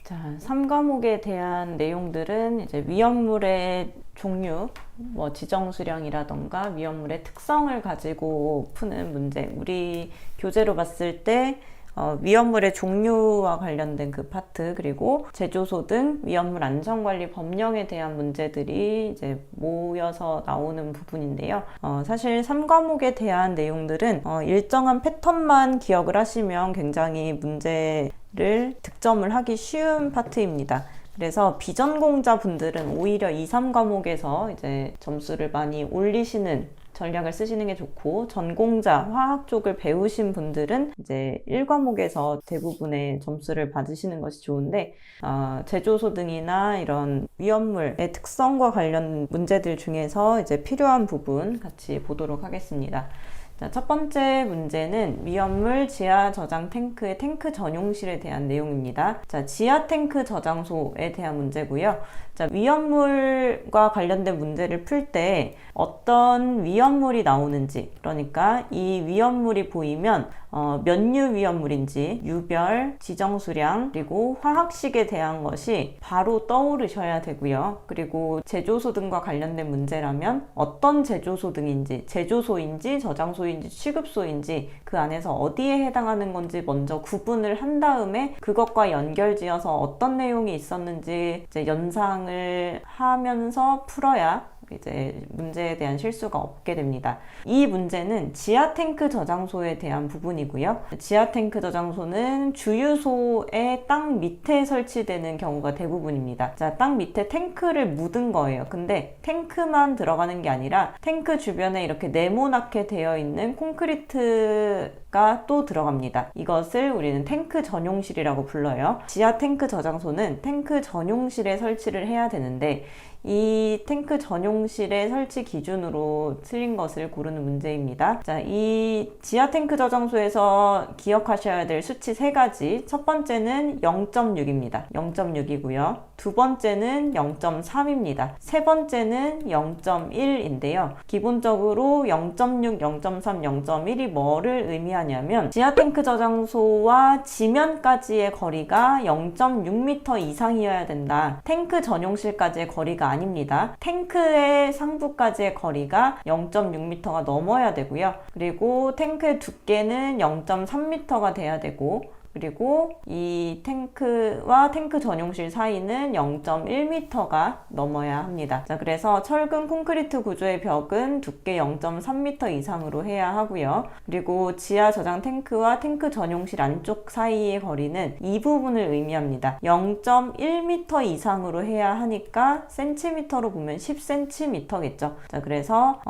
자, 3과목에 대한 내용들은 이제 위험물의 종류, 뭐 지정수량이라던가 위험물의 특성을 가지고 푸는 문제. 우리 교재로 봤을 때 위험물의 종류와 관련된 그 파트, 그리고 제조소 등 위험물 안전관리 법령에 대한 문제들이 이제 모여서 나오는 부분인데요. 사실 3과목에 대한 내용들은 일정한 패턴만 기억을 하시면 굉장히 문제를 득점을 하기 쉬운 파트입니다. 그래서 비전공자 분들은 오히려 2, 3과목에서 이제 점수를 많이 올리시는 전략을 쓰시는 게 좋고, 전공자 화학 쪽을 배우신 분들은 이제 1과목에서 대부분의 점수를 받으시는 것이 좋은데, 제조소 등이나 이런 위험물의 특성과 관련 문제들 중에서 이제 필요한 부분 같이 보도록 하겠습니다. 자, 첫 번째 문제는 위험물 지하 저장 탱크의 탱크 전용실에 대한 내용입니다. 자, 지하 탱크 저장소에 대한 문제고요. 자, 위험물과 관련된 문제를 풀 때 어떤 위험물이 나오는지, 그러니까 이 위험물이 보이면 면류 위험물인지, 유별, 지정수량, 그리고 화학식에 대한 것이 바로 떠오르셔야 되고요. 그리고 제조소 등과 관련된 문제라면 어떤 제조소 등인지, 제조소인지, 저장소인지, 취급소인지, 그 안에서 어디에 해당하는 건지 먼저 구분을 한 다음에 그것과 연결지어서 어떤 내용이 있었는지 이제 연상을 하면서 풀어야 이제 문제에 대한 실수가 없게 됩니다. 이 문제는 지하 탱크 저장소에 대한 부분이고요. 지하 탱크 저장소는 주유소의 땅 밑에 설치되는 경우가 대부분입니다. 자, 땅 밑에 탱크를 묻은 거예요. 근데 탱크만 들어가는 게 아니라 탱크 주변에 이렇게 네모나게 되어 있는 콘크리트가 또 들어갑니다. 이것을 우리는 탱크 전용실이라고 불러요. 지하 탱크 저장소는 탱크 전용실에 설치를 해야 되는데, 이 탱크 전용실의 설치 기준으로 틀린 것을 고르는 문제입니다. 자, 이 지하 탱크 저장소에서 기억하셔야 될 수치 3가지. 첫 번째는 0.6입니다. 0.6이고요. 두 번째는 0.3입니다. 세 번째는 0.1인데요. 기본적으로 0.6, 0.3, 0.1이 뭐를 의미하냐면, 지하 탱크 저장소와 지면까지의 거리가 0.6m 이상이어야 된다. 탱크 전용실까지의 거리가 아닙니다. 탱크의 상부까지의 거리가 0.6m가 넘어야 되고요. 그리고 탱크의 두께는 0.3m가 돼야 되고, 그리고 이 탱크와 탱크 전용실 사이는 0.1m가 넘어야 합니다. 자, 그래서 철근 콘크리트 구조의 벽은 두께 0.3m 이상으로 해야 하고요. 그리고 지하 저장 탱크와 탱크 전용실 안쪽 사이의 거리는 이 부분을 의미합니다. 0.1m 이상으로 해야 하니까 센티미터로 보면 10cm겠죠. 자, 그래서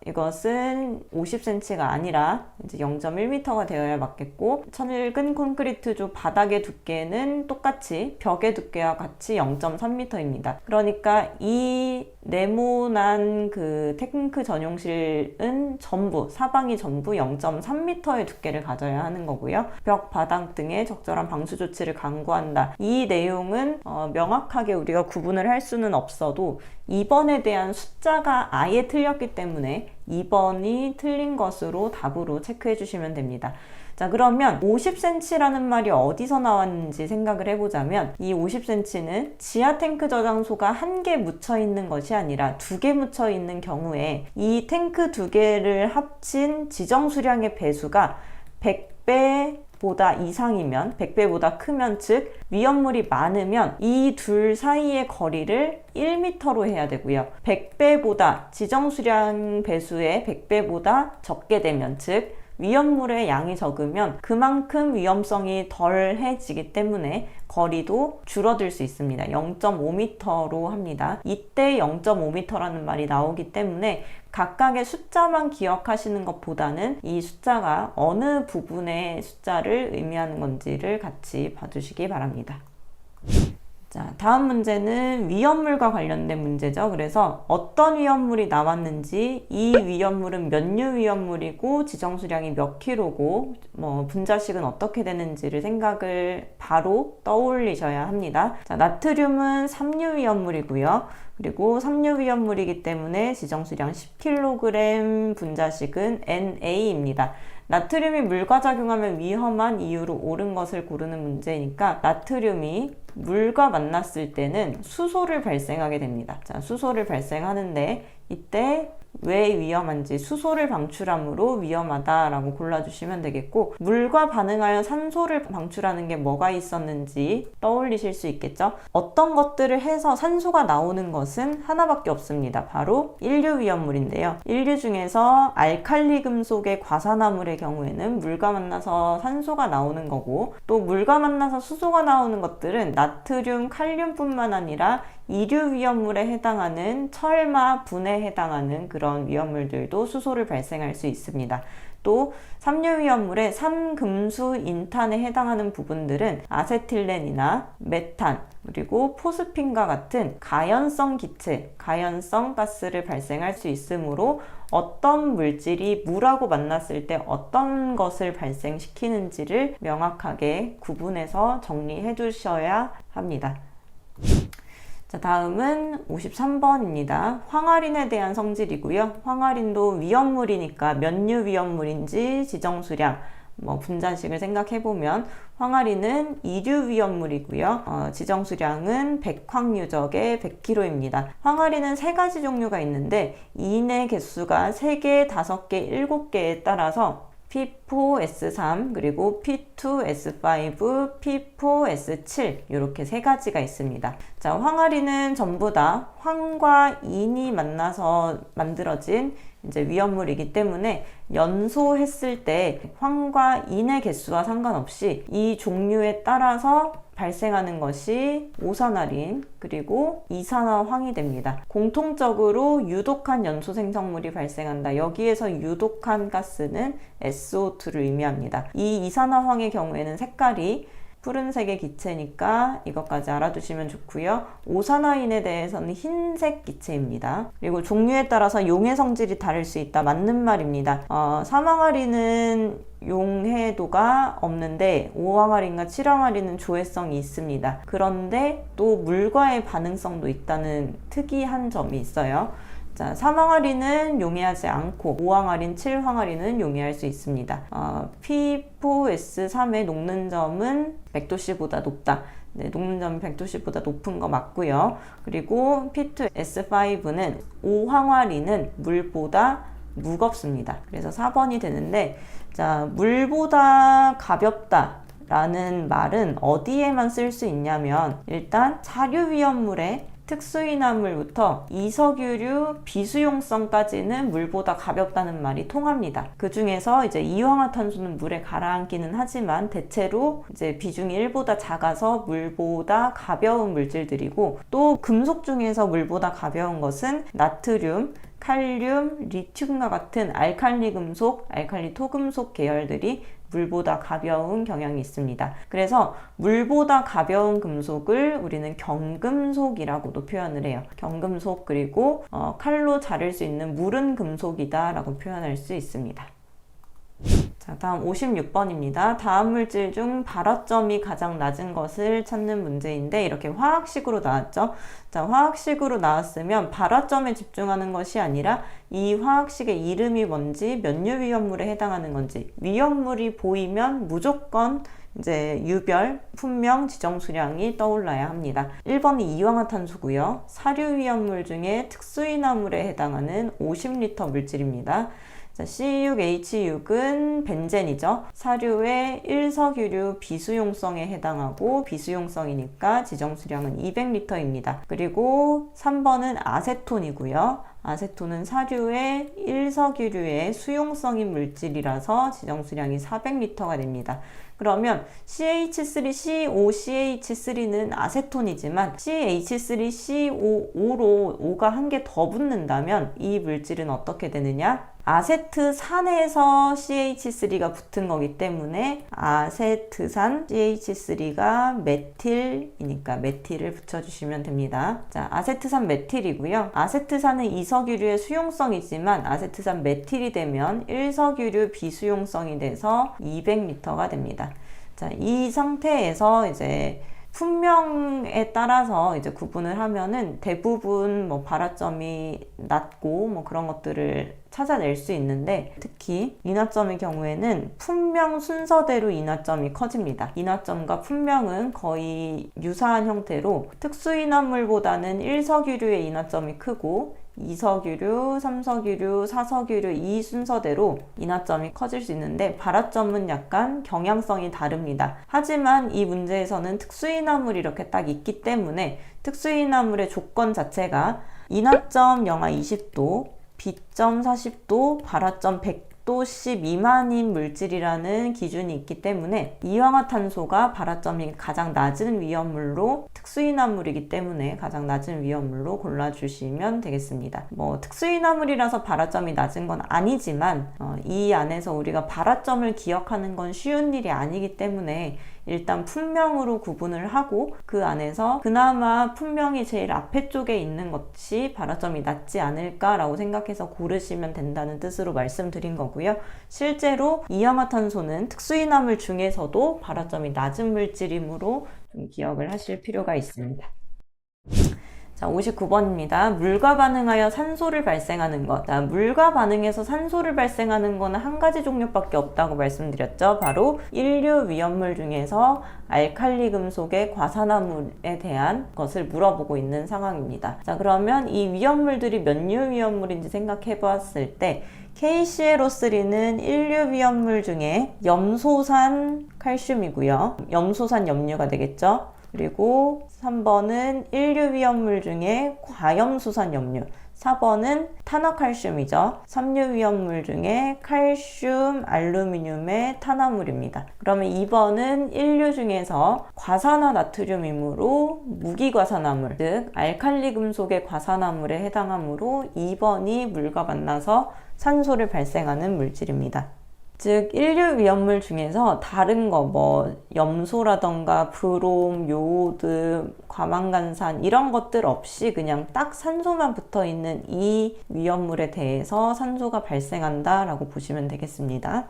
이것은 50cm가 아니라 이제 0.1m가 되어야 맞겠고, 철근 콘크리트조 바닥의 두께는 똑같이 벽의 두께와 같이 0.3m입니다. 그러니까 이 네모난 그 탱크 전용실은 전부, 사방이 전부 0.3m의 두께를 가져야 하는 거고요. 벽, 바닥 등의 적절한 방수 조치를 강구한다. 이 내용은 명확하게 우리가 구분을 할 수는 없어도 2번에 대한 숫자가 아예 틀렸기 때문에 2번이 틀린 것으로 답으로 체크해 주시면 됩니다. 자, 그러면 50cm라는 말이 어디서 나왔는지 생각을 해보자면, 이 50cm는 지하 탱크 저장소가 1개 묻혀 있는 것이 아니라 2개 묻혀 있는 경우에 이 탱크 2개를 합친 지정 수량의 배수가 100배보다 이상이면, 100배보다 크면, 즉 위험물이 많으면 이 둘 사이의 거리를 1m로 해야 되고요. 100배보다 지정 수량 배수의 100배보다 적게 되면, 즉 위험물의 양이 적으면 그만큼 위험성이 덜해지기 때문에 거리도 줄어들 수 있습니다. 0.5m로 합니다. 이때 0.5m라는 말이 나오기 때문에 각각의 숫자만 기억하시는 것보다는 이 숫자가 어느 부분의 숫자를 의미하는 건지를 같이 봐주시기 바랍니다. 자, 다음 문제는 위험물과 관련된 문제죠. 그래서 어떤 위험물이 나왔는지, 이 위험물은 면류 위험물이고 지정 수량이 몇 킬로고 분자식은 어떻게 되는지를 생각을 바로 떠올리셔야 합니다. 자, 나트륨은 삼류 위험물이고요. 그리고 삼류 위험물이기 때문에 지정수량 10kg 분자식은 Na입니다. 나트륨이 물과 작용하면 위험한 이유로 옳은 것을 고르는 문제니까 나트륨이 물과 만났을 때는 수소를 발생하게 됩니다. 자, 수소를 발생하는데 이때 왜 위험한지 수소를 방출함으로 위험하다라고 골라주시면 되겠고, 물과 반응하여 산소를 방출하는 게 뭐가 있었는지 떠올리실 수 있겠죠? 어떤 것들을 해서 산소가 나오는 것은 하나밖에 없습니다. 바로 인류 위험물인데요. 인류 중에서 알칼리 금속의 과산화물의 경우에는 물과 만나서 산소가 나오는 거고, 또 물과 만나서 수소가 나오는 것들은 나트륨, 칼륨뿐만 아니라 이류 위험물에 해당하는 철마, 분에 해당하는 그런 위험물들도 수소를 발생할 수 있습니다. 또 삼류 위험물의 삼금수 인탄에 해당하는 부분들은 아세틸렌이나 메탄, 그리고 포스핀과 같은 가연성 기체, 가연성 가스를 발생할 수 있으므로 어떤 물질이 물하고 만났을 때 어떤 것을 발생시키는지를 명확하게 구분해서 정리해 두셔야 합니다. 자, 다음은 53번입니다. 황화린에 대한 성질이고요. 황화린도 위험물이니까 몇류 위험물인지 지정수량, 분자식을 생각해보면 황화린은 이류 위험물이고요. 지정수량은 100황유적에 100kg입니다. 황화린은 3가지 종류가 있는데 인의 개수가 3개, 5개, 7개에 따라서 P4S3 그리고 P2S5, P4S7 이렇게 3가지가 있습니다. 자, 황화린은 전부 다 황과 인이 만나서 만들어진 이제 위험물이기 때문에 연소했을 때 황과 인의 개수와 상관없이 이 종류에 따라서 발생하는 것이 오산화린 그리고 이산화황이 됩니다. 공통적으로 유독한 연소 생성물이 발생한다. 여기에서 유독한 가스는 SO2를 의미합니다. 이 이산화황의 경우에는 색깔이 푸른색의 기체니까 이것까지 알아두시면 좋고요. 오산화인에 대해서는 흰색 기체입니다. 그리고 종류에 따라서 용해 성질이 다를 수 있다. 맞는 말입니다. 삼항아린은 용해도가 없는데 5항아린과 7항아린은 조해성이 있습니다. 그런데 또 물과의 반응성도 있다는 특이한 점이 있어요. 자, 3항아린은 용해하지 않고 5항아린, 7항아린은 용해할 수 있습니다. P4S3의 녹는 점은 100도씨보다 높다. 네, 녹는 점이 100도씨보다 높은 거 맞고요. 그리고 P2S5는 5항아린은 물보다 무겁습니다. 그래서 4번이 되는데, 자, 물보다 가볍다 라는 말은 어디에만 쓸 수 있냐면, 일단 사류 위험물에 특수인화물부터 이석유류 비수용성까지는 물보다 가볍다는 말이 통합니다. 그 중에서 이제 이황화탄소는 물에 가라앉기는 하지만 대체로 이제 비중이 1보다 작아서 물보다 가벼운 물질들이고, 또 금속 중에서 물보다 가벼운 것은 나트륨, 칼륨, 리튬과 같은 알칼리 금속, 알칼리 토금속 계열들이 물보다 가벼운 경향이 있습니다. 그래서 물보다 가벼운 금속을 우리는 경금속이라고도 표현을 해요. 경금속, 그리고 칼로 자를 수 있는 무른 금속이다 라고 표현할 수 있습니다. 자, 다음 56번입니다. 다음 물질 중 발화점이 가장 낮은 것을 찾는 문제인데, 이렇게 화학식으로 나왔죠. 자, 화학식으로 나왔으면 발화점에 집중하는 것이 아니라 이 화학식의 이름이 뭔지, 몇류 위험물에 해당하는 건지, 위험물이 보이면 무조건 이제 유별, 품명, 지정수량이 떠올라야 합니다. 1번이 이황화탄소고요. 사류 위험물 중에 특수인화물에 해당하는 50L 물질입니다. 자, C6H6은 벤젠이죠. 사류의 1석유류 비수용성에 해당하고 비수용성이니까 지정수량은 200L입니다. 그리고 3번은 아세톤이고요. 아세톤은 사류의 1석유류의 수용성인 물질이라서 지정수량이 400L가 됩니다. 그러면 CH3COCH3는 아세톤이지만 CH3COO로 5가 한 개 더 붙는다면 이 물질은 어떻게 되느냐? 아세트산에서 CH3가 붙은 거기 때문에 아세트산 CH3가 메틸이니까 메틸을 붙여주시면 됩니다. 자, 아세트산 메틸이고요. 아세트산은 이석유류의 수용성이지만 아세트산 메틸이 되면 1석유류 비수용성이 돼서 200L가 됩니다. 자, 이 상태에서 이제 품명에 따라서 이제 구분을 하면은 대부분 뭐 발화점이 낮고 뭐 그런 것들을 찾아낼 수 있는데, 특히 인화점의 경우에는 품명 순서대로 인화점이 커집니다. 인화점과 품명은 거의 유사한 형태로 특수인화물보다는 1석유류의 인화점이 크고 2석유류, 3석유류, 4석유류 이 순서대로 인화점이 커질 수 있는데, 발화점은 약간 경향성이 다릅니다. 하지만 이 문제에서는 특수인화물이 이렇게 딱 있기 때문에 특수인화물의 조건 자체가 인화점 영하 20도, B점 40도, 발화점 100도씨 미만인 물질이라는 기준이 있기 때문에 이氧화탄소가 발화점이 가장 낮은 위험물로, 특수인화물이기 때문에 가장 낮은 위험물로 골라주시면 되겠습니다. 뭐 특수인화물이라서 발화점이 낮은 건 아니지만 이 안에서 우리가 발화점을 기억하는 건 쉬운 일이 아니기 때문에 일단 품명으로 구분을 하고 그 안에서 그나마 품명이 제일 앞에 쪽에 있는 것이 발화점이 낮지 않을까라고 생각해서 고르시면 된다는 뜻으로 말씀드린 거고요. 실제로 이氧화탄소는 특수인화물 중에서도 발화점이 낮은 물질이므로 좀 기억을 하실 필요가 있습니다. 자, 59번입니다. 물과 반응하여 산소를 발생하는 것. 자, 물과 반응해서 산소를 발생하는 거는 한 가지 종류밖에 없다고 말씀드렸죠. 바로 인류 위험물 중에서 알칼리 금속의 과산화물에 대한 것을 물어보고 있는 상황입니다. 자, 그러면 이 위험물들이 몇 류 위험물인지 생각해 보았을 때 KClO3는 인류 위험물 중에 염소산 칼슘이고요. 염소산 염류가 되겠죠. 그리고 3번은 인류 위험물 중에 과염소산 염류, 4번은 탄화칼슘이죠. 3류 위험물 중에 칼슘, 알루미늄의 탄화물입니다. 그러면 2번은 인류 중에서 과산화 나트륨이므로 무기과산화물, 즉 알칼리 금속의 과산화물에 해당하므로 2번이 물과 만나서 산소를 발생하는 물질입니다. 즉 인류 위험물 중에서 다른 거 뭐 염소라던가 브롬, 요오드, 과망간산 이런 것들 없이 그냥 딱 산소만 붙어 있는 이 위험물에 대해서 산소가 발생한다 라고 보시면 되겠습니다.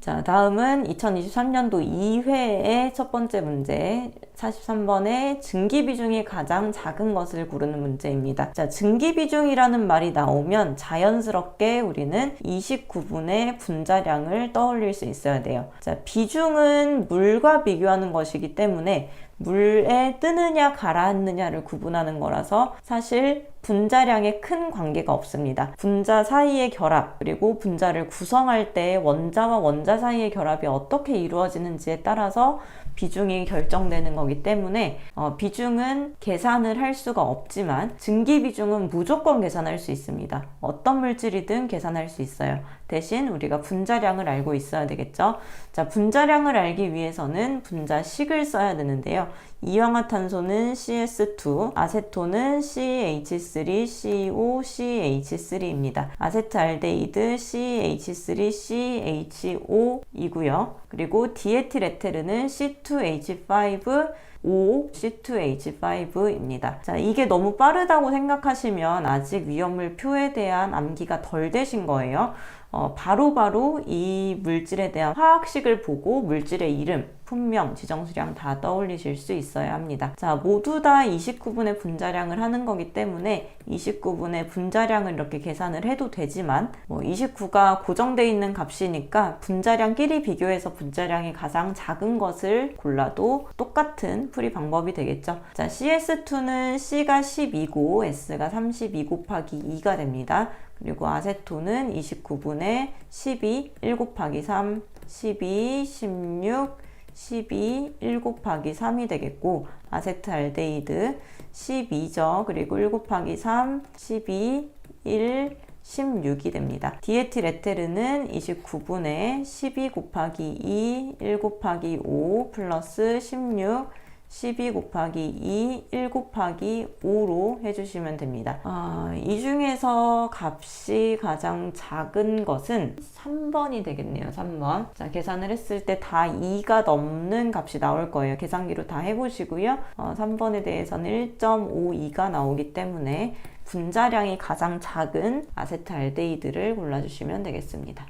자, 다음은 2023년도 2회의 첫 번째 문제 43번의 증기 비중이 가장 작은 것을 고르는 문제입니다. 자, 증기 비중이라는 말이 나오면 자연스럽게 우리는 29분의 분자량을 떠올릴 수 있어야 돼요. 자, 비중은 물과 비교하는 것이기 때문에 물에 뜨느냐 가라앉느냐를 구분하는 거라서 사실 분자량에 큰 관계가 없습니다. 분자 사이의 결합, 그리고 분자를 구성할 때 원자와 원자 사이의 결합이 어떻게 이루어지는지에 따라서 비중이 결정되는 거기 때문에 비중은 계산을 할 수가 없지만 증기 비중은 무조건 계산할 수 있습니다. 어떤 물질이든 계산할 수 있어요. 대신 우리가 분자량을 알고 있어야 되겠죠. 자, 분자량을 알기 위해서는 분자식을 써야 되는데요. 이氧화탄소는 CS2, 아세톤은 CH3, CO, CH3입니다. 아세트알데히드 CH3, CHO이고요. 그리고 디에틸에테르는 C2H5, C2H5입니다. 자, 이게 너무 빠르다고 생각하시면 아직 위험물 표에 대한 암기가 덜 되신 거예요. 바로바로 이 물질에 대한 화학식을 보고 물질의 이름, 품명, 지정수량 다 떠올리실 수 있어야 합니다. 자, 모두 다 29분의 분자량을 하는 거기 때문에 29분의 분자량을 이렇게 계산을 해도 되지만 29가 고정되어 있는 값이니까 분자량끼리 비교해서 분자량이 가장 작은 것을 골라도 똑같은 풀이 방법이 되겠죠. 자, CS2는 C가 12고 S가 32 곱하기 2가 됩니다. 그리고 아세톤은 29분의 12, 1 곱하기 3, 12, 16, 12, 1 곱하기 3이 되겠고, 아세트알데히드 12죠. 그리고 1 곱하기 3, 12, 1, 16이 됩니다. 디에틸에테르는 29분의 12 곱하기 2, 1 곱하기 5 플러스 16, 12 곱하기 2, 1 곱하기 5로 해주시면 됩니다. 이 중에서 값이 가장 작은 것은 3번이 되겠네요. 3번. 자, 계산을 했을 때 다 2가 넘는 값이 나올 거예요. 계산기로 다 해보시고요. 3번에 대해서는 1.52가 나오기 때문에 분자량이 가장 작은 아세트알데히드를 골라주시면 되겠습니다.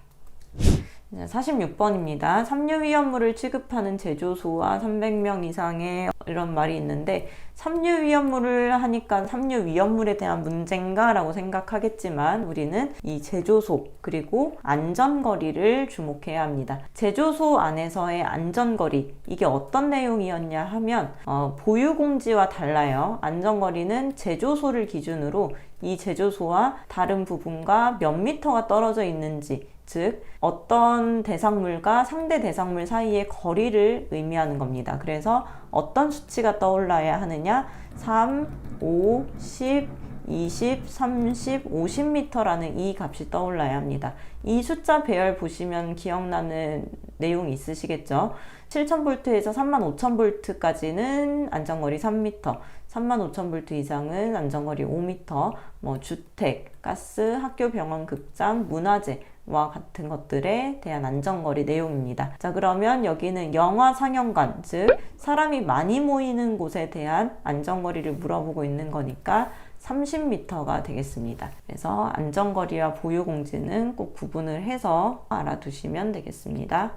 46번입니다. 삼류 위험물을 취급하는 제조소와 300명 이상의 이런 말이 있는데 삼류 위험물을 하니까 삼류 위험물에 대한 문제인가 라고 생각하겠지만 우리는 이 제조소 그리고 안전거리를 주목해야 합니다. 제조소 안에서의 안전거리, 이게 어떤 내용이었냐 하면 보유공지와 달라요. 안전거리는 제조소를 기준으로 이 제조소와 다른 부분과 몇 미터가 떨어져 있는지, 즉 어떤 대상물과 상대 대상물 사이의 거리를 의미하는 겁니다. 그래서 어떤 수치가 떠올라야 하느냐, 3, 5, 10, 20, 30, 50m라는 이 값이 떠올라야 합니다. 이 숫자 배열 보시면 기억나는 내용이 있으시겠죠? 7000V에서 35000V까지는 안전거리 3m, 35000V 이상은 안전거리 5m, 뭐 주택, 가스, 학교, 병원, 극장, 문화재와 같은 것들에 대한 안전거리 내용입니다. 자, 그러면 여기는 영화 상영관, 즉 사람이 많이 모이는 곳에 대한 안전거리를 물어보고 있는 거니까 30m가 되겠습니다. 그래서 안전거리와 보유공지는 꼭 구분을 해서 알아두시면 되겠습니다.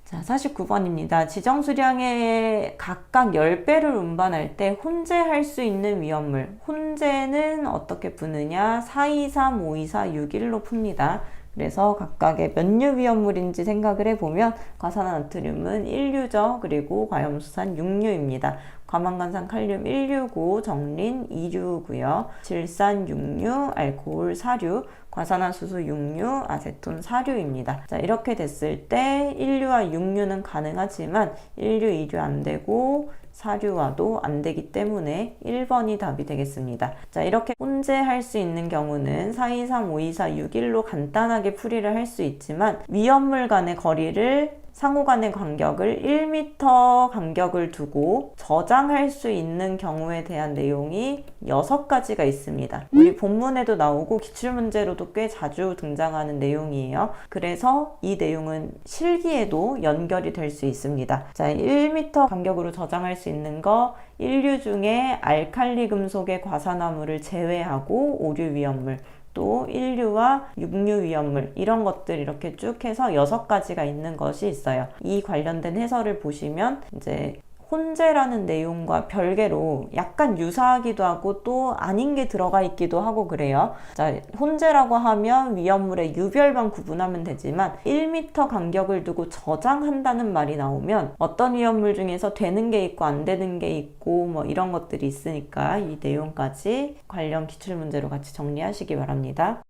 자, 49번입니다. 지정수량의 각각 10배를 운반할 때 혼재할 수 있는 위험물. 혼재는 어떻게 푸느냐? 423, 524, 61로 풉니다. 그래서 각각의 몇류 위험물인지 생각을 해보면 과산화나트륨은 1류죠. 그리고 과염수산 6류입니다. 과망간산 칼륨 1류고 정린 2류고요. 질산 6류, 알코올 4류, 과산화수소 6류, 아세톤 4류입니다. 자, 이렇게 됐을 때 1류와 6류는 가능하지만 1류, 2류 안 되고 4류와도 안 되기 때문에 1번이 답이 되겠습니다. 자, 이렇게 혼재할 수 있는 경우는 423, 524, 61로 간단하게 풀이를 할 수 있지만 위험물 간의 거리를 상호 간의 간격을 1m 간격을 두고 저장할 수 있는 경우에 대한 내용이 6가지가 있습니다. 우리 본문에도 나오고 기출문제로도 꽤 자주 등장하는 내용이에요. 그래서 이 내용은 실기에도 연결이 될 수 있습니다. 자, 1m 간격으로 저장할 수 있는 거 1류 중에 알칼리 금속의 과산화물을 제외하고 5류 위험물, 또 1류와 6류 위험물, 이런 것들 이렇게 쭉 해서 6가지가 있는 것이 있어요. 이 관련된 해설을 보시면 이제 혼재라는 내용과 별개로 약간 유사하기도 하고 또 아닌 게 들어가 있기도 하고 그래요. 자, 혼재라고 하면 위험물의 유별만 구분하면 되지만 1m 간격을 두고 저장한다는 말이 나오면 어떤 위험물 중에서 되는 게 있고 안 되는 게 있고 뭐 이런 것들이 있으니까 이 내용까지 관련 기출문제로 같이 정리하시기 바랍니다.